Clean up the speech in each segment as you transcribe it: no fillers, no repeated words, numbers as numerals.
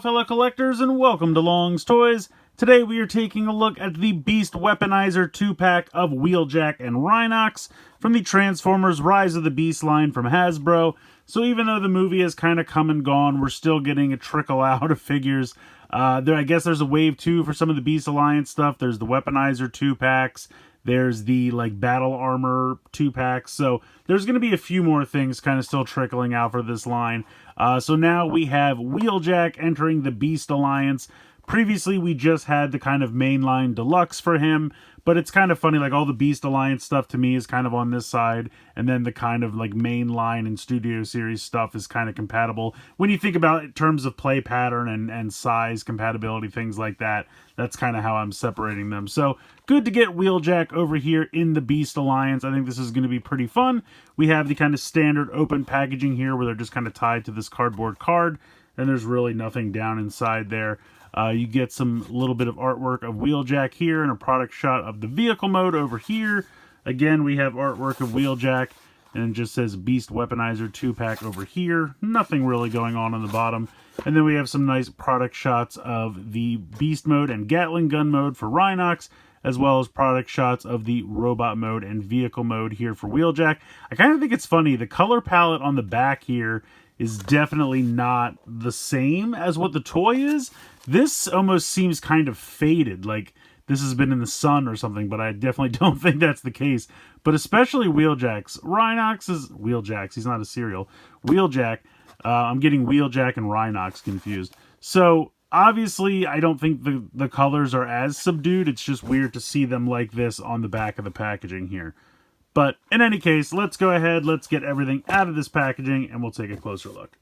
fellow collectors, and welcome to Long's Toys. Today we are taking a look at the Beast Weaponizer 2-pack of Wheeljack and Rhinox from the Transformers Rise of the Beast line from Hasbro. So even though the movie has kind of come and gone, we're still getting a trickle out of figures. I guess there's a wave 2 for some of the Beast Alliance stuff. There's the Weaponizer 2-packs. There's the Battle Armor 2-packs. So there's going to be a few more things kind of still trickling out for this line. So now we have Wheeljack entering the Beast Alliance. Previously, we just had the kind of mainline deluxe for him, but it's kind of funny, all the Beast Alliance stuff to me is kind of on this side, and then the kind of mainline and Studio Series stuff is kind of compatible. When you think about it in terms of play pattern and size compatibility, things like that, that's kind of how I'm separating them. So, good to get Wheeljack over here in the Beast Alliance. I think this is going to be pretty fun. We have the kind of standard open packaging here where they're just kind of tied to this cardboard card, and there's really nothing down inside there. You get some little bit of artwork of Wheeljack here and a product shot of the vehicle mode over here. Again, we have artwork of Wheeljack, and it just says Beast Weaponizer 2-pack over here. Nothing really going on the bottom. And then we have some nice product shots of the Beast mode and Gatling gun mode for Rhinox, as well as product shots of the robot mode and vehicle mode here for Wheeljack. I kind of think it's funny, the color palette on the back here is definitely not the same as what the toy is. This almost seems kind of faded, like this has been in the sun or something, but I definitely don't think that's the case. But especially Wheeljack's. Wheeljack's, he's not a cereal. Wheeljack, I'm getting Wheeljack and Rhinox confused. So, obviously, I don't think the colors are as subdued. It's just weird to see them like this on the back of the packaging here. But in any case, let's go ahead, let's get everything out of this packaging, and we'll take a closer look.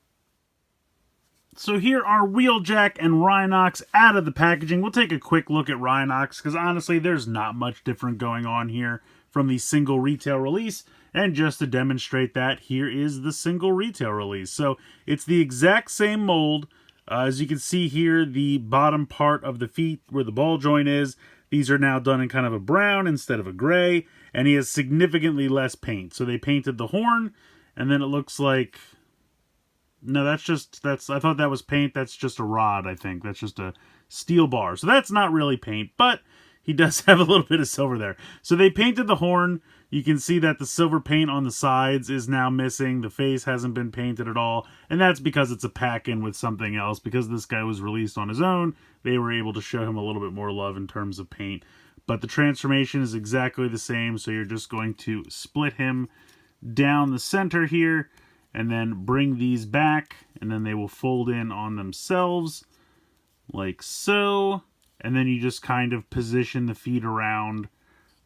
So here are Wheeljack and Rhinox out of the packaging. We'll take a quick look at Rhinox, because honestly, there's not much different going on here from the single retail release. And just to demonstrate that, here is the single retail release. So it's the exact same mold. As you can see here, the bottom part of the feet where the ball joint is, these are now done in kind of a brown instead of a gray. And he has significantly less paint. So they painted the horn, and then it looks like... No, I thought that was paint. That's just a rod, I think. That's just a steel bar. So that's not really paint, but he does have a little bit of silver there. So they painted the horn. You can see that the silver paint on the sides is now missing. The face hasn't been painted at all. And that's because it's a pack-in with something else. Because this guy was released on his own, they were able to show him a little bit more love in terms of paint. But the transformation is exactly the same. So you're just going to split him down the center here, and then bring these back, and then they will fold in on themselves, like so. And then you just kind of position the feet around,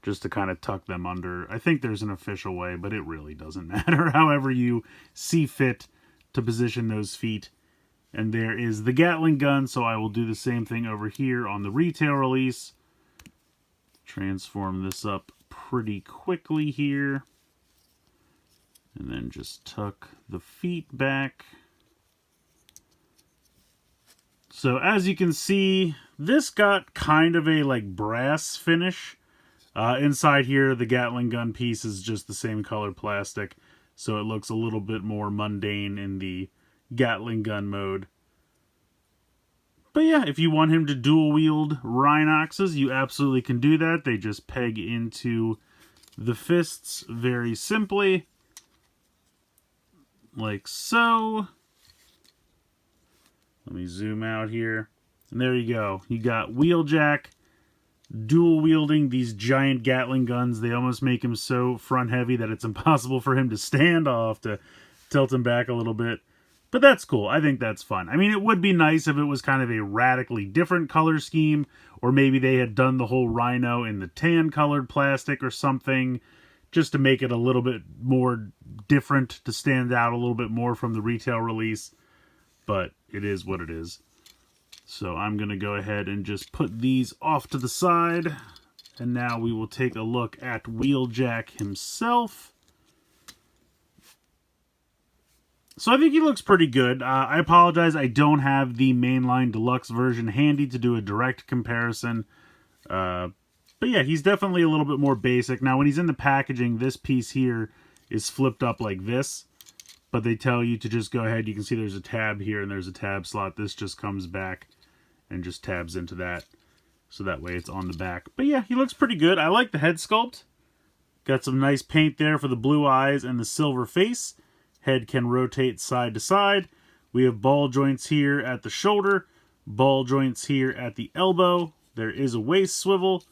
just to kind of tuck them under. I think there's an official way, but it really doesn't matter. However you see fit to position those feet. And there is the Gatling gun, so I will do the same thing over here on the retail release. Transform this up pretty quickly here. And then just tuck the feet back. So as you can see, this got kind of a brass finish. Inside here, the Gatling gun piece is just the same color plastic. So it looks a little bit more mundane in the Gatling gun mode. But yeah, if you want him to dual wield Rhinoxes, you absolutely can do that. They just peg into the fists very simply. Like so. Let me zoom out here. And there you go. You got Wheeljack dual wielding these giant Gatling guns. They almost make him so front heavy that it's impossible for him to stand. I'll have to tilt him back a little bit. But that's cool. I think that's fun. I mean, it would be nice if it was kind of a radically different color scheme. Or maybe they had done the whole Rhino in the tan colored plastic or something, just to make it a little bit more different, to stand out a little bit more from the retail release. But it is what it is. So I'm going to go ahead and just put these off to the side. And now we will take a look at Wheeljack himself. So I think he looks pretty good. I apologize, I don't have the mainline deluxe version handy to do a direct comparison. But yeah, he's definitely a little bit more basic. Now, when he's in the packaging, this piece here is flipped up like this. but they tell you to just go ahead. You can see there's a tab here and there's a tab slot. This just comes back and just tabs into that. So that way it's on the back. But yeah, he looks pretty good. I like the head sculpt. Got some nice paint there for the blue eyes and the silver face. Head can rotate side to side. We have ball joints here at the shoulder. Ball joints here at the elbow. There is a waist swivel.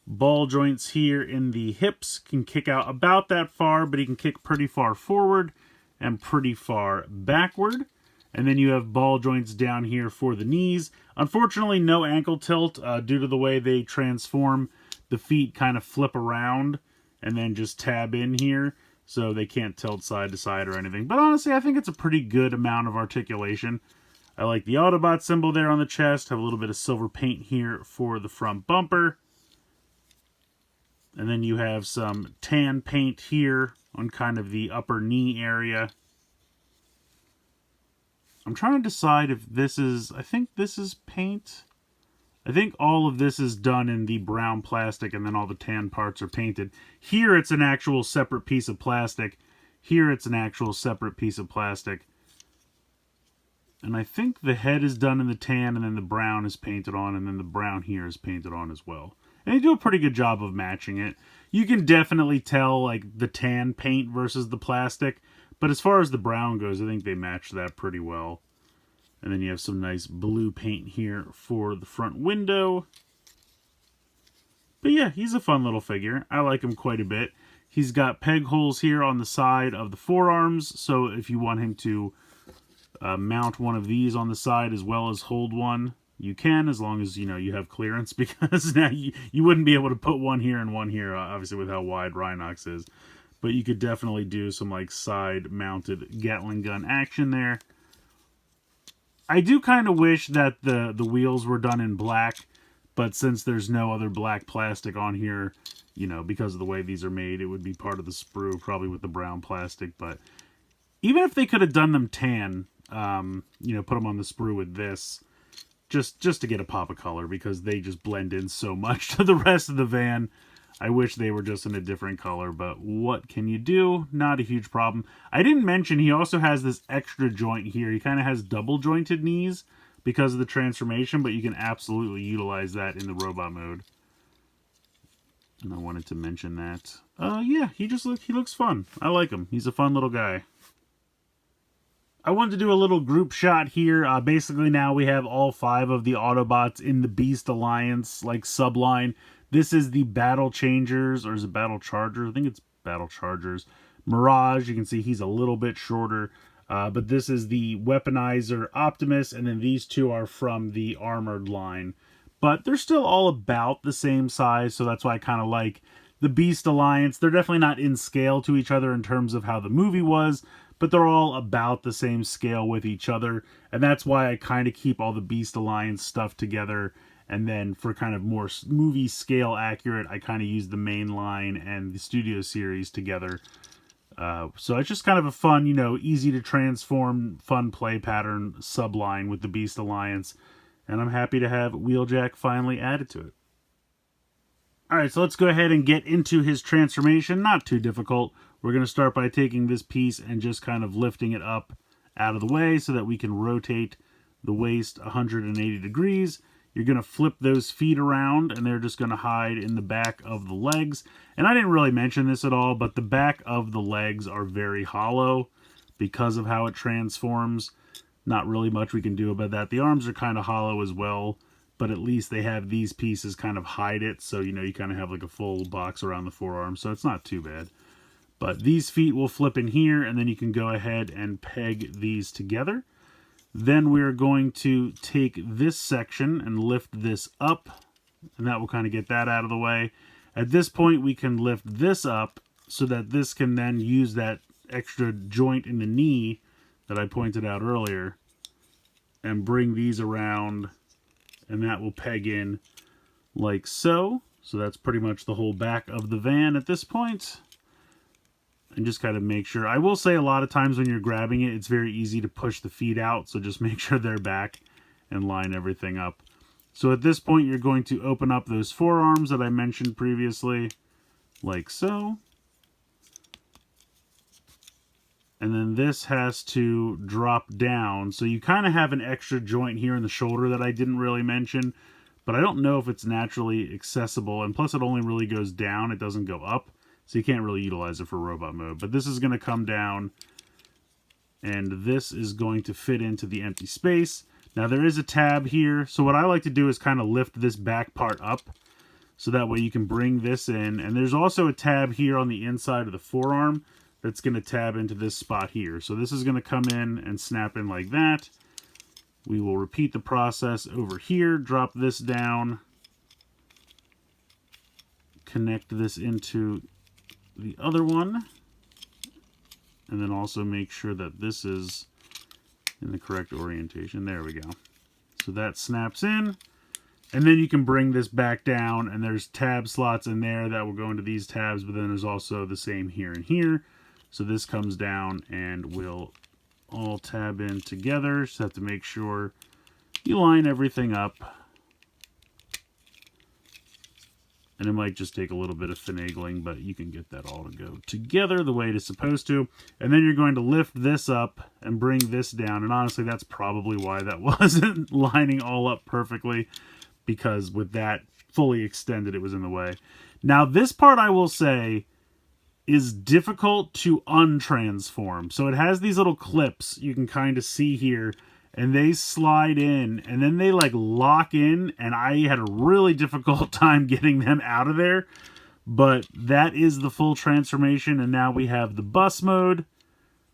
Ball joints here in the hips. Can kick out about that far, but he can kick pretty far forward and pretty far backward. And then you have ball joints down here for the knees. Unfortunately, no ankle tilt due to the way they transform. The feet kind of flip around and then just tab in here, so they can't tilt side to side or anything. But honestly, I think it's a pretty good amount of articulation. I like the Autobot symbol there on the chest. Have a little bit of silver paint here for the front bumper. And then you have some tan paint here on kind of the upper knee area. I'm trying to decide if this is, I think this is paint. I think all of this is done in the brown plastic and then all the tan parts are painted. Here it's an actual separate piece of plastic. Here it's an actual separate piece of plastic. And I think the head is done in the tan and then the brown is painted on and then the brown here is painted on as well. And they do a pretty good job of matching it. You can definitely tell like the tan paint versus the plastic. But as far as the brown goes, I think they match that pretty well. And then you have some nice blue paint here for the front window. But yeah, he's a fun little figure. I like him quite a bit. He's got peg holes here on the side of the forearms. So if you want him to mount one of these on the side as well as hold one, you can, as long as, you know, you have clearance. Because now you wouldn't be able to put one here and one here, obviously with how wide Rhinox is. But you could definitely do some like side-mounted Gatling gun action there. I do kind of wish that the wheels were done in black, but since there's no other black plastic on here, you know, because of the way these are made, it would be part of the sprue, probably with the brown plastic. But even if they could have done them tan, you know, put them on the sprue with this, just to get a pop of color, because they just blend in so much to the rest of the van. I wish they were just in a different color, but what can you do? Not a huge problem. I didn't mention he also has this extra joint here. He kind of has double jointed knees because of the transformation, but you can absolutely utilize that in the robot mode. And I wanted to mention that. Yeah, he looks fun. I like him. He's a fun little guy. I wanted to do a little group shot here. Basically now we have all 5 of the Autobots in the Beast Alliance, like, subline. This is the Battle Changers, or is it Battle Chargers? I think it's Battle Chargers. Mirage, you can see he's a little bit shorter. But this is the Weaponizer Optimus, and then these two are from the Armored line. But they're still all about the same size, so that's why I kind of like the Beast Alliance. They're definitely not in scale to each other in terms of how the movie was, but they're all about the same scale with each other. And that's why I kind of keep all the Beast Alliance stuff together. And then for kind of more movie scale accurate, I kind of use the main line and the studio series together. So it's just kind of a fun, you know, easy to transform, fun play pattern subline with the Beast Alliance. And I'm happy to have Wheeljack finally added to it. Alright, so let's go ahead and get into his transformation. Not too difficult. We're going to start by taking this piece and just kind of lifting it up out of the way so that we can rotate the waist 180 degrees. You're going to flip those feet around, and they're just going to hide in the back of the legs. And I didn't really mention this at all, but the back of the legs are very hollow because of how it transforms. Not really much we can do about that. The arms are kind of hollow as well, but at least they have these pieces kind of hide it. So, you know, you kind of have like a full box around the forearm, so it's not too bad. But these feet will flip in here, and then you can go ahead and peg these together. Then we're going to take this section and lift this up, and that will kind of get that out of the way. At this point, we can lift this up so that this can then use that extra joint in the knee that I pointed out earlier and bring these around, and that will peg in like so. So that's pretty much the whole back of the van at this point. And just kind of make sure. I will say a lot of times when you're grabbing it, it's very easy to push the feet out. So just make sure they're back and line everything up. So at this point, you're going to open up those forearms that I mentioned previously, like so. And then this has to drop down. So you kind of have an extra joint here in the shoulder that I didn't really mention. But I don't know if it's naturally accessible. And plus it only really goes down. It doesn't go up. So you can't really utilize it for robot mode. But this is going to come down. And this is going to fit into the empty space. Now there is a tab here. So what I like to do is kind of lift this back part up. So that way you can bring this in. And there's also a tab here on the inside of the forearm that's going to tab into this spot here. So this is going to come in and snap in like that. We will repeat the process over here. Drop this down. Connect this into the other one. And then also make sure that this is in the correct orientation. There we go. So that snaps in. And then you can bring this back down, and there's tab slots in there that will go into these tabs, but then there's also the same here and here. So this comes down and will all tab in together. Just have to make sure you line everything up. And it might just take a little bit of finagling, but you can get that all to go together the way it is supposed to. And then you're going to lift this up and bring this down. And honestly, that's probably why that wasn't lining all up perfectly, because with that fully extended, it was in the way. Now, this part, I will say, is difficult to untransform. So it has these little clips you can kind of see here, and they slide in, and then they like lock in, and I had a really difficult time getting them out of there. But that is the full transformation, and now we have the bus mode,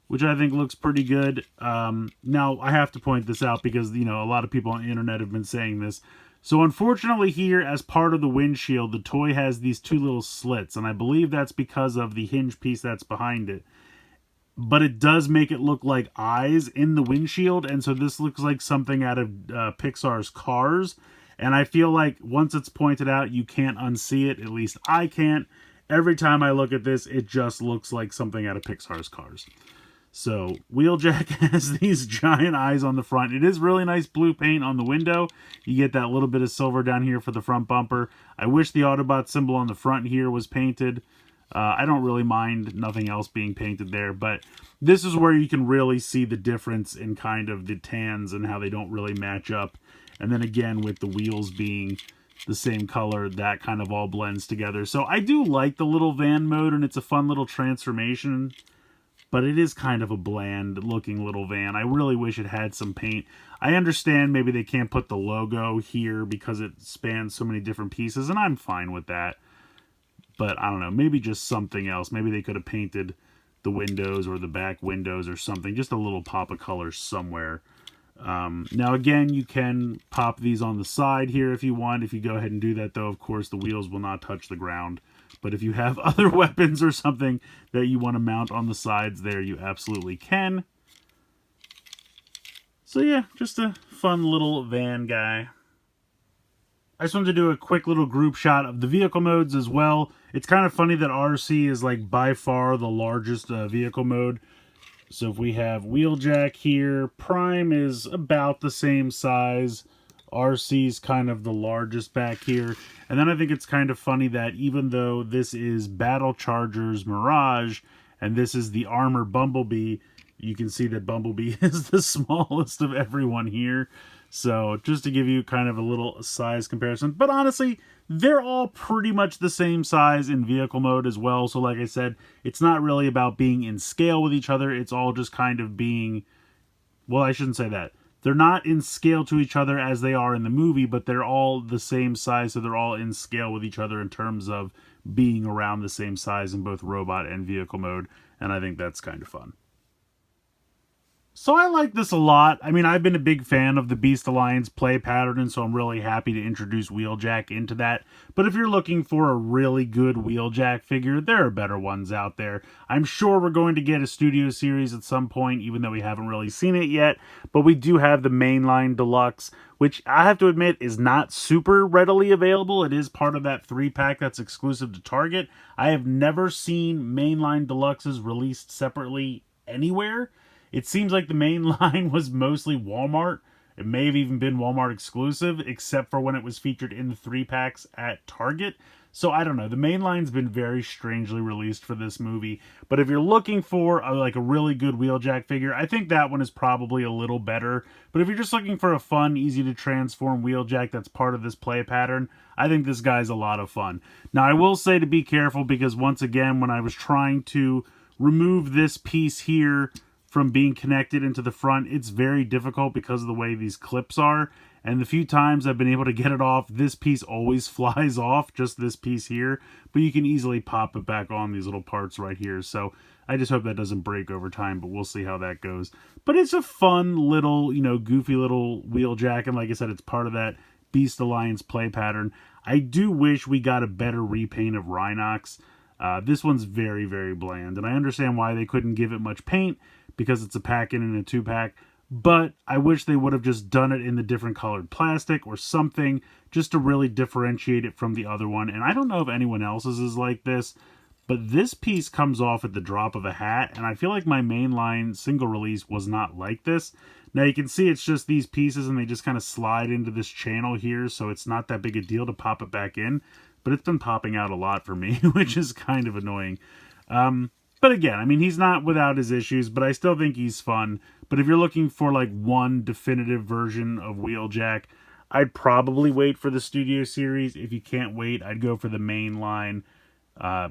which I think looks pretty good. Now, I have to point this out because, you know, a lot of people on the internet have been saying this. So unfortunately here, as part of the windshield, the toy has these two little slits, and I believe that's because of the hinge piece that's behind it. But it does make it look like eyes in the windshield, and so this looks like something out of Pixar's Cars. And I feel like once it's pointed out, you can't unsee it. At least I can't. Every time I look at this, it just looks like something out of Pixar's Cars. So, Wheeljack has these giant eyes on the front. It is really nice blue paint on the window. You get that little bit of silver down here for the front bumper. I wish the Autobot symbol on the front here was painted. I don't really mind nothing else being painted there, but this is where you can really see the difference in kind of the tans and how they don't really match up. And then again, with the wheels being the same color, that kind of all blends together. So I do like the little van mode, and it's a fun little transformation. But it is kind of a bland looking little van. I really wish it had some paint. I understand maybe they can't put the logo here because it spans so many different pieces, and I'm fine with that. But I don't know, maybe just something else. Maybe they could have painted the windows or the back windows or something. Just a little pop of color somewhere. Now again, you can pop these on the side here if you want. If you go ahead and do that though, of course, the wheels will not touch the ground. But if you have other weapons or something that you want to mount on the sides there, you absolutely can. So yeah, just a fun little van guy. I just wanted to do a quick little group shot of the vehicle modes as well. It's kind of funny that RC is like by far the largest vehicle mode. So if we have Wheeljack here, Prime is about the same size. RC's kind of the largest back here. And then I think it's kind of funny that even though this is Battle Charger's Mirage and this is the Armor Bumblebee, you can see that Bumblebee is the smallest of everyone here. So just to give you kind of a little size comparison. But honestly, they're all pretty much the same size in vehicle mode as well. So like I said, it's not really about being in scale with each other. It's all just kind of being, well, I shouldn't say that. They're not in scale to each other as they are in the movie, but they're all the same size, so they're all in scale with each other in terms of being around the same size in both robot and vehicle mode, and I think that's kind of fun. So I like this a lot. I mean, I've been a big fan of the Beast Alliance play pattern, and so I'm really happy to introduce Wheeljack into that. But if you're looking for a really good Wheeljack figure, there are better ones out there. I'm sure we're going to get a studio series at some point, even though we haven't really seen it yet. But we do have the Mainline Deluxe, which I have to admit is not super readily available. It is part of that 3-pack that's exclusive to Target. I have never seen Mainline Deluxes released separately anywhere. It seems like the main line was mostly Walmart. It may have even been Walmart exclusive, except for when it was featured in the 3-packs at Target. So I don't know. The main line's been very strangely released for this movie. But if you're looking for like a really good Wheeljack figure, I think that one is probably a little better. But if you're just looking for a fun, easy to transform Wheeljack that's part of this play pattern, I think this guy's a lot of fun. Now I will say to be careful, because once again, when I was trying to remove this piece here from being connected into the front, it's very difficult because of the way these clips are. And the few times I've been able to get it off, this piece always flies off, just this piece here. But you can easily pop it back on these little parts right here. So I just hope that doesn't break over time, but we'll see how that goes. But it's a fun little, you know, goofy little Wheeljack. And like I said, it's part of that Beast Alliance play pattern. I do wish we got a better repaint of Rhinox. This one's very, very bland. And I understand why they couldn't give it much paint, because it's a pack-in and a 2-pack. But I wish they would have just done it in the different colored plastic or something, just to really differentiate it from the other one. And I don't know if anyone else's is like this, but this piece comes off at the drop of a hat. And I feel like my mainline single release was not like this. Now you can see it's just these pieces and they just kind of slide into this channel here. So it's not that big a deal to pop it back in. But it's been popping out a lot for me, which is kind of annoying. But again, I mean, he's not without his issues, but I still think he's fun. But if you're looking for like one definitive version of Wheeljack, I'd probably wait for the Studio Series. If you can't wait, I'd go for the main line.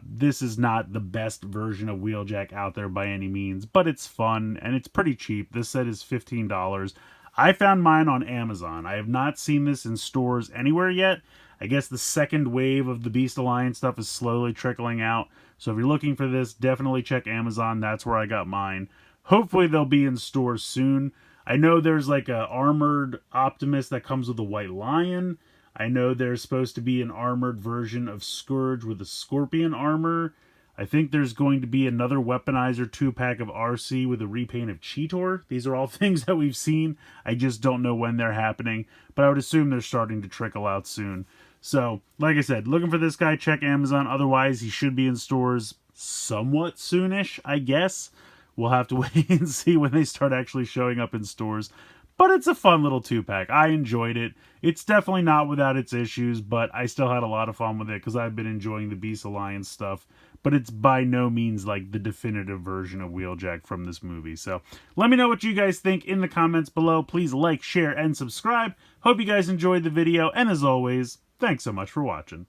This is not the best version of Wheeljack out there by any means, but it's fun and it's pretty cheap. This set is $15. I found mine on Amazon. I have not seen this in stores anywhere yet. I guess the second wave of the Beast Alliance stuff is slowly trickling out. So if you're looking for this, definitely check Amazon. That's where I got mine. Hopefully they'll be in stores soon. I know there's like a armored Optimus that comes with a white lion. I know there's supposed to be an armored version of Scourge with a scorpion armor. I think there's going to be another Weaponizer 2-pack of RC with a repaint of Cheetor. These are all things that we've seen. I just don't know when they're happening, but I would assume they're starting to trickle out soon. So, like I said, looking for this guy, check Amazon. Otherwise, he should be in stores somewhat soonish, I guess. We'll have to wait and see when they start actually showing up in stores. But it's a fun little 2-pack. I enjoyed it. It's definitely not without its issues, but I still had a lot of fun with it because I've been enjoying the Beast Alliance stuff. But it's by no means like the definitive version of Wheeljack from this movie. So let me know what you guys think in the comments below. Please like, share, and subscribe. Hope you guys enjoyed the video. And as always, thanks so much for watching.